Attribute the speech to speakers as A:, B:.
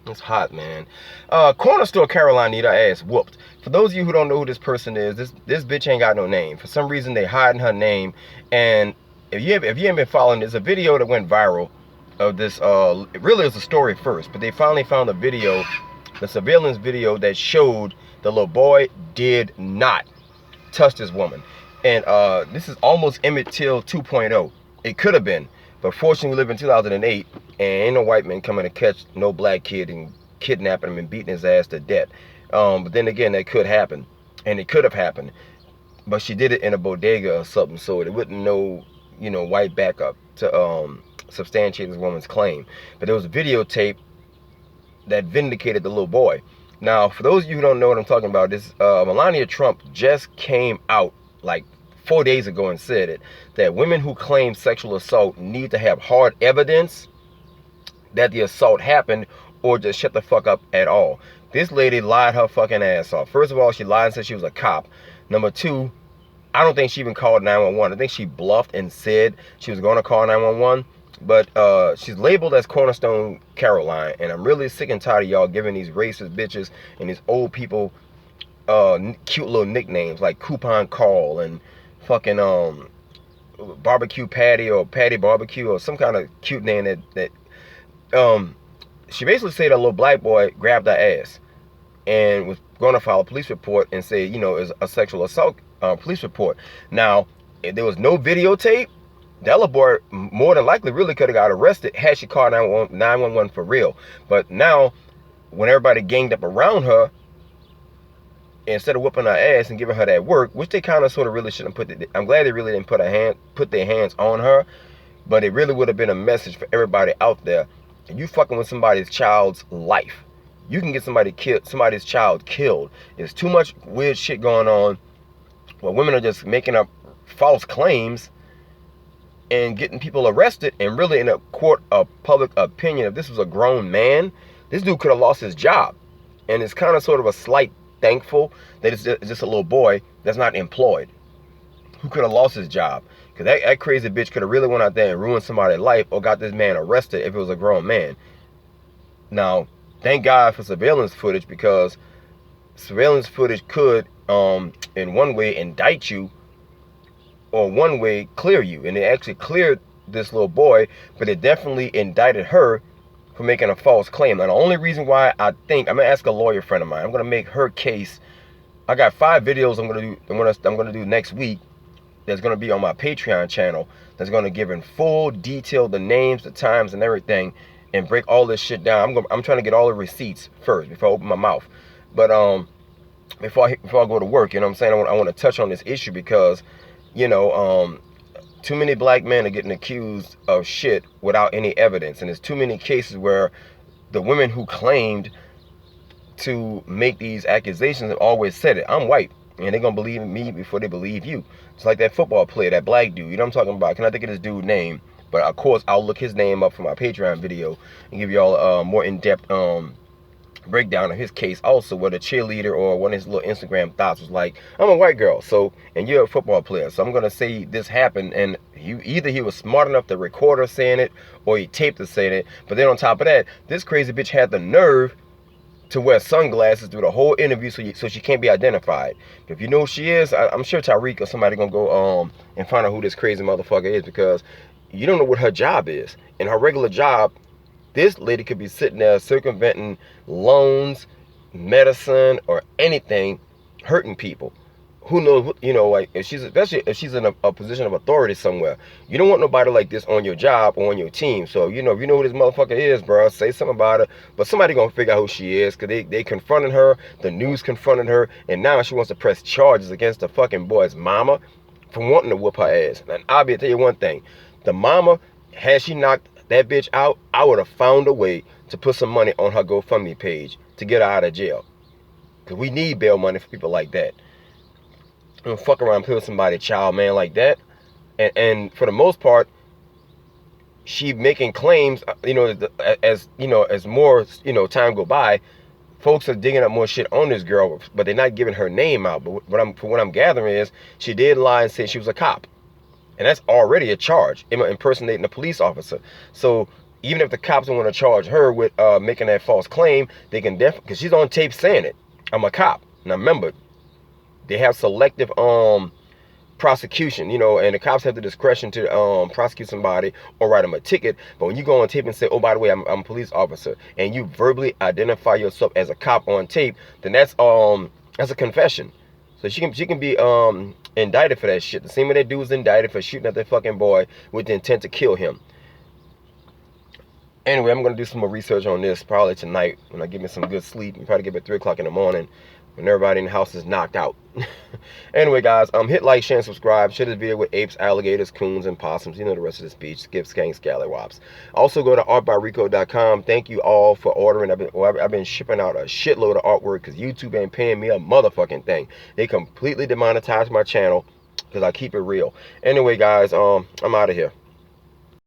A: It's hot, man. Corner store Caroline need her ass whooped. For those of you who don't know who this person is, this bitch ain't got no name. For some reason, they hiding her name. And if you ain't been following, there's a video that went viral of this. It really was a story first, but they finally found a video, the surveillance video that showed the little boy did not touch this woman. And this is almost Emmett Till 2.0. It could have been. But fortunately, we live in 2008, and ain't no white man coming to catch no black kid and kidnapping him and beating his ass to death. But then again, that could happen, and it could have happened. But she did it in a bodega or something, so it wouldn't no, white backup to substantiate this woman's claim. But there was a videotape that vindicated the little boy. Now, for those of you who don't know what I'm talking about, this Melania Trump just came out like 4 days ago and said it, that women who claim sexual assault need to have hard evidence that the assault happened, or just shut the fuck up at all. This lady lied her fucking ass off. First of all, she lied and said she was a cop. Number two, I don't think she even called 911. I think she bluffed and said she was going to call 911. But she's labeled as Cornerstone Caroline, and I'm really sick and tired of y'all giving these racist bitches and these old people cute little nicknames like Coupon Call and fucking barbecue patty or patty barbecue or some kind of cute name that she basically said a little black boy grabbed her ass and was going to file a police report and say, it's a sexual assault police report. Now, if there was no videotape, that little boy more than likely really could have got arrested had she called 911 for real. But now, when everybody ganged up around her, instead of whooping her ass and giving her that work, which they kind of sort of really shouldn't I'm glad they really didn't put their hands on her, but it really would have been a message for everybody out there. You fucking with somebody's child's life, you can get somebody's child killed. There's too much weird shit going on where women are just making up false claims and getting people arrested. And really, in a court of public opinion, if this was a grown man, this dude could have lost his job. And it's kind of sort of a slight thankful that it's just a little boy that's not employed who could have lost his job, because that crazy bitch could have really went out there and ruined somebody's life or got this man arrested if it was a grown man. Now, thank God for surveillance footage, because surveillance footage could in one way indict you or one way clear you, and it actually cleared this little boy, but it definitely indicted her for making a false claim. And the only reason why I think, I'm gonna ask a lawyer friend of mine, I'm gonna make her case. I got 5 videos I'm gonna do next week that's gonna be on my Patreon channel, that's gonna give in full detail the names, the times, and everything, and break all this shit down. I'm trying to get all the receipts first before I open my mouth. But before I go to work, I'm saying, I want to touch on this issue because too many black men are getting accused of shit without any evidence. And there's too many cases where the women who claimed to make these accusations have always said it. I'm white, and they're going to believe me before they believe you. It's like that football player, that black dude. You know what I'm talking about? Can I think of this dude's name? But of course, I'll look his name up for my Patreon video and give y'all a more in-depth breakdown of his case also, where the cheerleader or one of his little Instagram thoughts was like, I'm a white girl, so, and you're a football player, so I'm gonna say this happened. And either he was smart enough to record her saying it, or he taped her saying it. But then on top of that, this crazy bitch had the nerve to wear sunglasses through the whole interview, so she can't be identified. If you know who she is, I'm sure Tyreek or somebody gonna go and find out who this crazy motherfucker is, because you don't know what her job is. In her regular job, this lady could be sitting there circumventing loans, medicine, or anything, hurting people. Who knows, like, especially if she's in a position of authority somewhere. You don't want nobody like this on your job or on your team. So, if you know who this motherfucker is, bro, say something about her. But somebody gonna figure out who she is, because they confronted her, the news confronted her, and now she wants to press charges against the fucking boy's mama for wanting to whoop her ass. And I'll tell you one thing, the mama, had she knocked that bitch out, I would have found a way to put some money on her GoFundMe page to get her out of jail. Because we need bail money for people like that. Don't fuck around and put somebody's child, man, like that. And for the most part, she making claims, as more, time go by, folks are digging up more shit on this girl, but they're not giving her name out. But what I'm gathering is she did lie and say she was a cop. And that's already a charge, impersonating a police officer. So even if the cops don't want to charge her with making that false claim, they can definitely, because she's on tape saying it. I'm a cop. Now remember, they have selective prosecution, you know, and the cops have the discretion to prosecute somebody or write them a ticket. But when you go on tape and say, oh, by the way, I'm a police officer, and you verbally identify yourself as a cop on tape, then that's a confession. So she can be indicted for that shit. The same way that dude was indicted for shooting at that fucking boy with the intent to kill him. Anyway, I'm going to do some more research on this probably tonight when I get me some good sleep. You probably get up at 3 o'clock in the morning when everybody in the house is knocked out. Anyway, guys, hit like, share, and subscribe. Share this video with apes, alligators, coons, and possums. You know the rest of the speech. Skip, skank, scallywops. Also, go to artbyrico.com. Thank you all for ordering. I've been shipping out a shitload of artwork because YouTube ain't paying me a motherfucking thing. They completely demonetized my channel because I keep it real. Anyway, guys, I'm out of here.